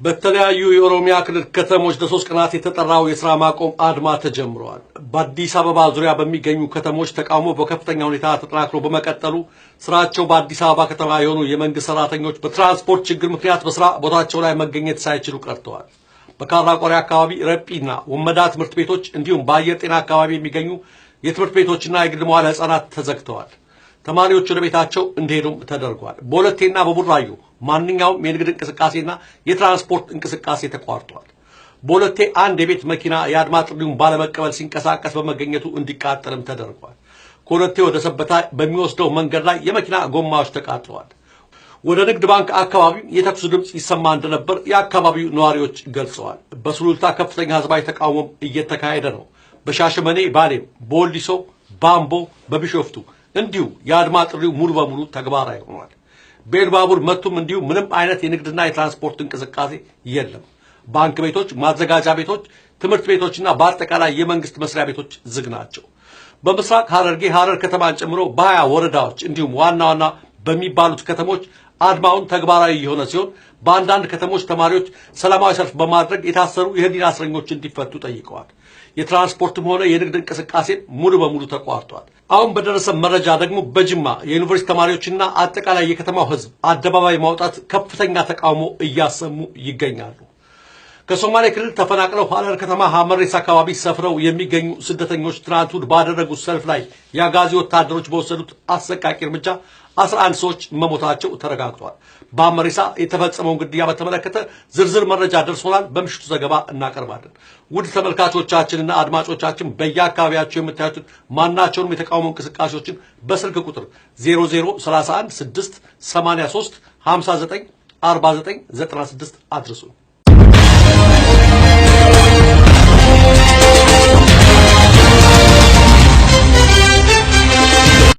በተለያዩ የኦሮሚያ ክልል ከተሞች ለሶስት ቀናት የተጠራው የሥራ ማቆም አድማ ተጀምሯል። በአዲስ አበባ ዙሪያ በሚገኙ ከተሞች ተቃውሞ በከፍተኛ ሁኔታ ተጠናክሮ በመቀጠሉ ስራቸው በአዲስ አበባ ከተማ የሆኑ የመንግስት ሰራተኞች በትራንስፖርት ችግር ምክንያት በስራ ቦታቸው ላይ መገኘት ሳይችሉ ቀርተዋል። በካራቆሬ አካባቢ ረጲና ወመዳ ትምህርት ቤቶች እንዲሁም በአየር ጤና አካባቢ የሚገኙ የትምህርት ቤቶችና የግል መዋዕለ ሕፃናት ተዘግተዋል። ተማሪዎች ወደ ቤታቸው እንዲሄዱም ተደርጓል። በሁለቴና በቡራዩ ማንኛውም የንግድ እንቅስቃሴና የትራንስፖርት እንቅስቃሴ ተቋርጧል። በሁለቴ አንድ የቤት መኪና የአድማ ጥሪውን ባለመቀበል ሲንቀሳቀስ በመገኘቱ እንዲቃጠልም ተደርጓል። ከሁለቴ ወደ ሰበታ በሚወስደው መንገድ ላይ የመኪና ጎማዎች ተቃጥለዋል። ወደ ንግድ ባንክ አካባቢ የተኩስ ድምጽ ይሰማ እንደነበር የአካባቢው ነዋሪዎች ገልጸዋል። በሱሉልታ ከፍተኛ ህዝባዊ ተቃውሞ እየተካሄደ ነው። በሻሸመኔ፣ ባሌም፣ በወሊሶ፣ ባምቦ፣ በቢሾፍቱ እንዲሁ የአድማ ጥሪው ሙሉ በሙሉ ተግባራዊ ሆኗል። በኤልባቡር መቱም እንዲሁ ምንም አይነት የንግድና የትራንስፖርት እንቅስቃሴ የለም። ባንክ ቤቶች፣ ማዘጋጃ ቤቶች፣ ትምህርት ቤቶችና በአጠቃላይ የመንግስት መስሪያ ቤቶች ዝግ ናቸው። በምስራቅ ሐረርጌ ሐረር ከተማን ጨምሮ በ20 ወረዳዎች እንዲሁም ዋና ዋና በሚባሉት ከተሞች አድማውን ተግባራዊ የሆነ ሲሆን በአንዳንድ ከተሞች ተማሪዎች ሰላማዊ ሰልፍ በማድረግ የታሰሩ የህሊና እስረኞች እንዲፈቱ ጠይቀዋል። የትራንስፖርትም ሆነ የንግድ እንቅስቃሴ ሙሉ በሙሉ ተቋርጧል። አሁን በደረሰ መረጃ ደግሞ በጅማ የዩኒቨርሲቲ ተማሪዎችና አጠቃላይ የከተማው ህዝብ አደባባይ ማውጣት ከፍተኛ ተቃውሞ እያሰሙ ይገኛሉ። ከሶማሌ ክልል ተፈናቅለው ሐረር ከተማ ሐመሬስ አካባቢ ሰፍረው የሚገኙ ስደተኞች ትናንት እሑድ ባደረጉት ሰልፍ ላይ የአጋዚ ወታደሮች በወሰዱት አሰቃቂ እርምጃ 11 ሰዎች መሞታቸው ተረጋግጧል። በሐመሬሳ የተፈጸመውን ግድያ በተመለከተ ዝርዝር መረጃ ደርሶናል። በምሽቱ ዘገባ እናቀርባለን። ውድ ተመልካቾቻችንና አድማጮቻችን በየአካባቢያቸው የምታዩትን ማናቸውንም የተቃውሞ እንቅስቃሴዎችን በስልክ ቁጥር 0031 683 59 49 96 አድርሱን።